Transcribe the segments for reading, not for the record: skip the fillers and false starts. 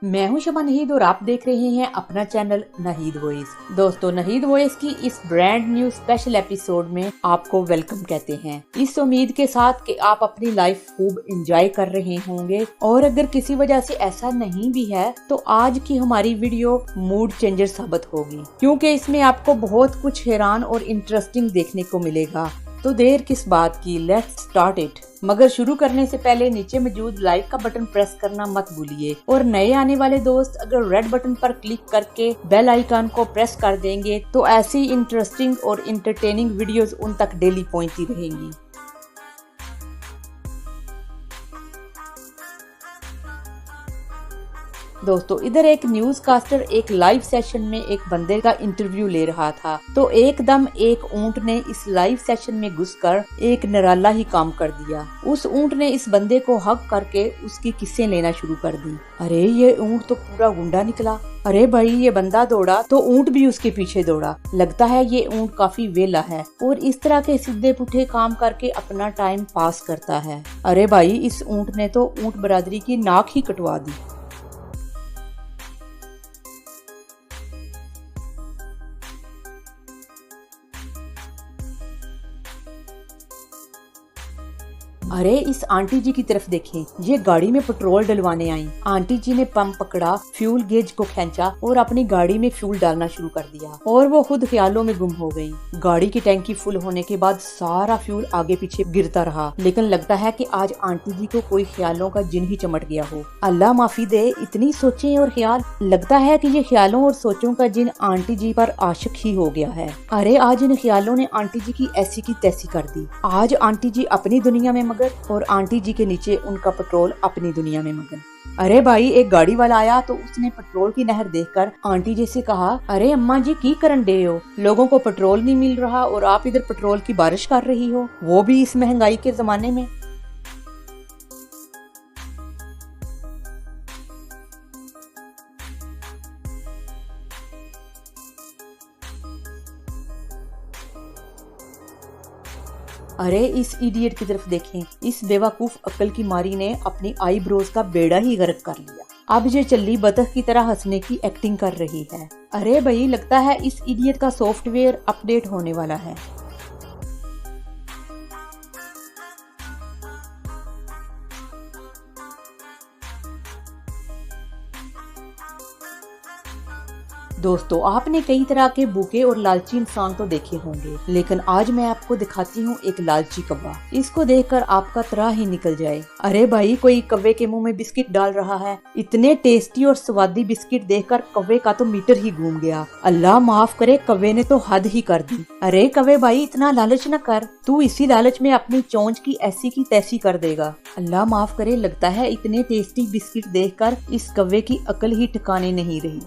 मैं हूं शबा नहीद और आप देख रहे हैं अपना चैनल नहीद वॉइस। दोस्तों, नहीद वॉइस की इस ब्रांड न्यू स्पेशल एपिसोड में आपको वेलकम कहते हैं, इस उम्मीद के साथ कि आप अपनी लाइफ खूब एंजॉय कर रहे होंगे। और अगर किसी वजह से ऐसा नहीं भी है तो आज की हमारी वीडियो मूड चेंजर साबित होगी, क्योंकि इसमें आपको बहुत कुछ हैरान और इंटरेस्टिंग देखने को मिलेगा। तो देर किस बात की, लेट्स स्टार्ट इट। मगर शुरू करने से पहले नीचे मौजूद लाइक का बटन प्रेस करना मत भूलिए, और नए आने वाले दोस्त अगर रेड बटन पर क्लिक करके बेल आइकन को प्रेस कर देंगे तो ऐसी इंटरेस्टिंग और इंटरटेनिंग वीडियोस उन तक डेली पहुंचती रहेंगी। दोस्तों, इधर एक न्यूज कास्टर एक लाइव सेशन में एक बंदे का इंटरव्यू ले रहा था, तो एकदम एक ऊंट ने इस लाइव सेशन में घुसकर एक निराला ही काम कर दिया। उस ऊंट ने इस बंदे को हक करके उसकी किस्सें लेना शुरू कर दी। अरे ये ऊंट तो पूरा गुंडा निकला। अरे भाई, ये बंदा दौड़ा तो ऊंट भी उसके पीछे दौड़ा। लगता है ये ऊंट काफी वेला है और इस तरह के सीधे पुठे काम करके अपना टाइम पास करता है। अरे भाई, इस ऊंट ने तो ऊंट बरादरी की नाक ही कटवा दी। अरे इस आंटी जी की तरफ देखें, ये गाड़ी में पेट्रोल डलवाने आई। आंटी जी ने पंप पकड़ा, फ्यूल गेज को खींचा और अपनी गाड़ी में फ्यूल डालना शुरू कर दिया, और वो खुद ख्यालों में गुम हो गई। गाड़ी की टैंकी फुल होने के बाद सारा फ्यूल आगे पीछे गिरता रहा, लेकिन लगता है कि आज आंटी जी को कोई ख्यालों का जिन ही चमट गया हो। अल्लाह माफी दे, इतनी सोचें और ख्याल। लगता है कि ये ख्यालों और सोचों का जिन आंटी जी पर आशिक ही हो गया है। अरे आज इन ख्यालों ने आंटी जी की ऐसी की तैसी कर दी। आज आंटी जी अपनी दुनिया में और आंटी जी के नीचे उनका पेट्रोल अपनी दुनिया में मगन। अरे भाई, एक गाड़ी वाला आया तो उसने पेट्रोल की नहर देखकर आंटी जी से कहा, अरे अम्मा जी की करन डे हो, लोगों को पेट्रोल नहीं मिल रहा और आप इधर पेट्रोल की बारिश कर रही हो, वो भी इस महंगाई के जमाने में। अरे इस इडियट की तरफ देखें, इस बेवकूफ अक्ल की मारी ने अपनी आईब्रोज का बेड़ा ही गर्क कर लिया। अब ये चल्ली बतख की तरह हंसने की एक्टिंग कर रही है। अरे भाई, लगता है इस इडियट का सॉफ्टवेयर अपडेट होने वाला है। दोस्तों, आपने कई तरह के भूखे और लालची इंसान तो देखे होंगे, लेकिन आज मैं आपको दिखाती हूँ एक लालची कौवा। इसको देखकर आपका त्राह ही निकल जाए। अरे भाई, कोई कौवे के मुंह में बिस्किट डाल रहा है। इतने टेस्टी और स्वादी बिस्किट देखकर कौवे का तो मीटर ही घूम गया। अल्लाह माफ करे, कौवे ने तो हद ही कर दी। अरे कौवे भाई, इतना लालच न कर, तू इसी लालच में अपनी चोंच की ऐसी की तैसी कर देगा। अल्लाह माफ करे, लगता है इतने टेस्टी बिस्किट देखकर इस कौवे की अकल ही ठिकाने नहीं रही।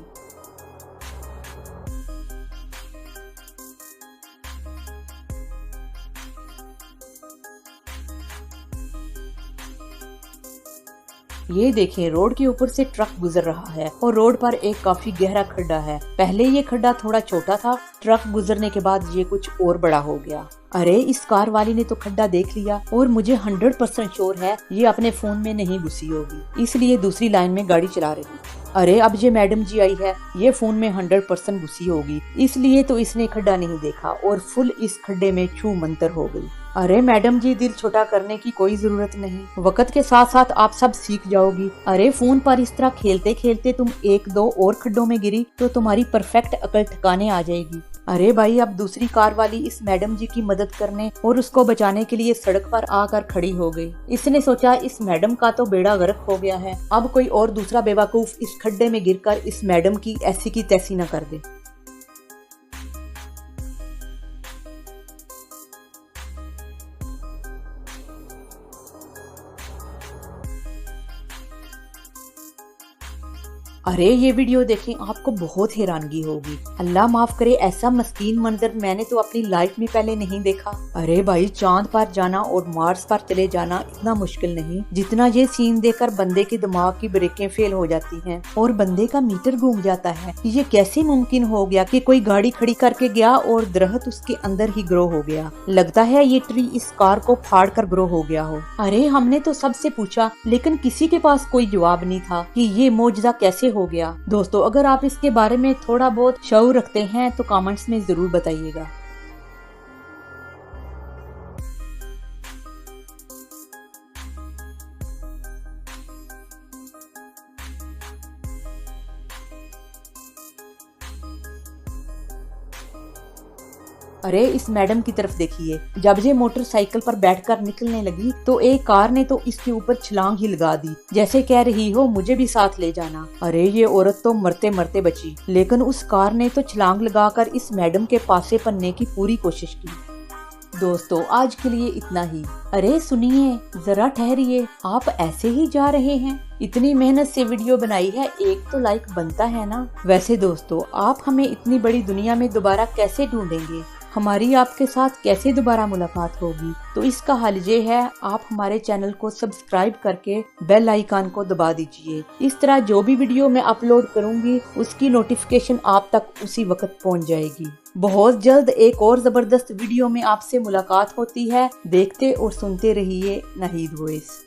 ये देखें, रोड के ऊपर से ट्रक गुजर रहा है और रोड पर एक काफी गहरा खड्डा है। पहले ये खड्डा थोड़ा छोटा था, ट्रक गुजरने के बाद ये कुछ और बड़ा हो गया। अरे इस कार वाली ने तो खड्डा देख लिया और मुझे 100% श्योर है ये अपने फोन में नहीं घुसी होगी, इसलिए दूसरी लाइन में गाड़ी चला रही। अरे अब ये मैडम जी आई है, ये फोन में 100% घुसी होगी, इसलिए तो इसने खड्डा नहीं देखा और फुल इस खड्डे में छू मंतर हो गई। अरे मैडम जी, दिल छोटा करने की कोई जरूरत नहीं, वक्त के साथ साथ आप सब सीख जाओगी। अरे फोन पर इस तरह खेलते खेलते तुम एक दो और खड्डों में गिरी तो तुम्हारी परफेक्ट अकल ठिकाने आ जाएगी। अरे भाई, अब दूसरी कार वाली इस मैडम जी की मदद करने और उसको बचाने के लिए सड़क पर आकर खड़ी हो गई। इसने सोचा इस मैडम का तो बेड़ा गर्क हो गया है, अब कोई और दूसरा बेवकूफ इस खड्डे में गिरकर इस मैडम की ऐसी की तैसी न कर दे। अरे ये वीडियो देखें, आपको बहुत हैरानगी होगी। अल्लाह माफ करे, ऐसा मस्कीन मंजर मैंने तो अपनी लाइफ में पहले नहीं देखा। अरे भाई, चांद पर जाना और मार्स पर चले जाना इतना मुश्किल नहीं जितना ये सीन देखकर बंदे के दिमाग की ब्रेकें फेल हो जाती हैं और बंदे का मीटर घूम जाता है। ये कैसे मुमकिन हो गया कि कोई गाड़ी खड़ी करके गया और दरख्त उसके अंदर ही ग्रो हो गया। लगता है ये ट्री इस कार को फाड़ कर ग्रो हो गया हो। अरे हमने तो सबसे पूछा, लेकिन किसी के पास कोई जवाब नहीं था कि ये मौजज़ा कैसे हो गया। दोस्तों, अगर आप इसके बारे में थोड़ा बहुत शऊर रखते हैं तो कमेंट्स में जरूर बताइएगा। अरे इस मैडम की तरफ देखिए, जब ये मोटरसाइकिल पर बैठकर निकलने लगी तो एक कार ने तो इसके ऊपर छलांग ही लगा दी, जैसे कह रही हो मुझे भी साथ ले जाना। अरे ये औरत तो मरते मरते बची, लेकिन उस कार ने तो छलांग लगाकर इस मैडम के पासे पन्ने की पूरी कोशिश की। दोस्तों, आज के लिए इतना ही। अरे सुनिए, जरा ठहरिए, आप ऐसे ही जा रहे हैं? इतनी मेहनत से वीडियो बनाई है, एक तो लाइक बनता है ना। वैसे दोस्तों, आप हमें इतनी बड़ी दुनिया में दोबारा कैसे ढूंढेंगे? हमारी आपके साथ कैसे दोबारा मुलाकात होगी? तो इसका हल ये है, आप हमारे चैनल को सब्सक्राइब करके बेल आइकन को दबा दीजिए। इस तरह जो भी वीडियो मैं अपलोड करूंगी उसकी नोटिफिकेशन आप तक उसी वक्त पहुंच जाएगी। बहुत जल्द एक और जबरदस्त वीडियो में आपसे मुलाकात होती है। देखते और सुनते रहिए नाहिद वॉइस।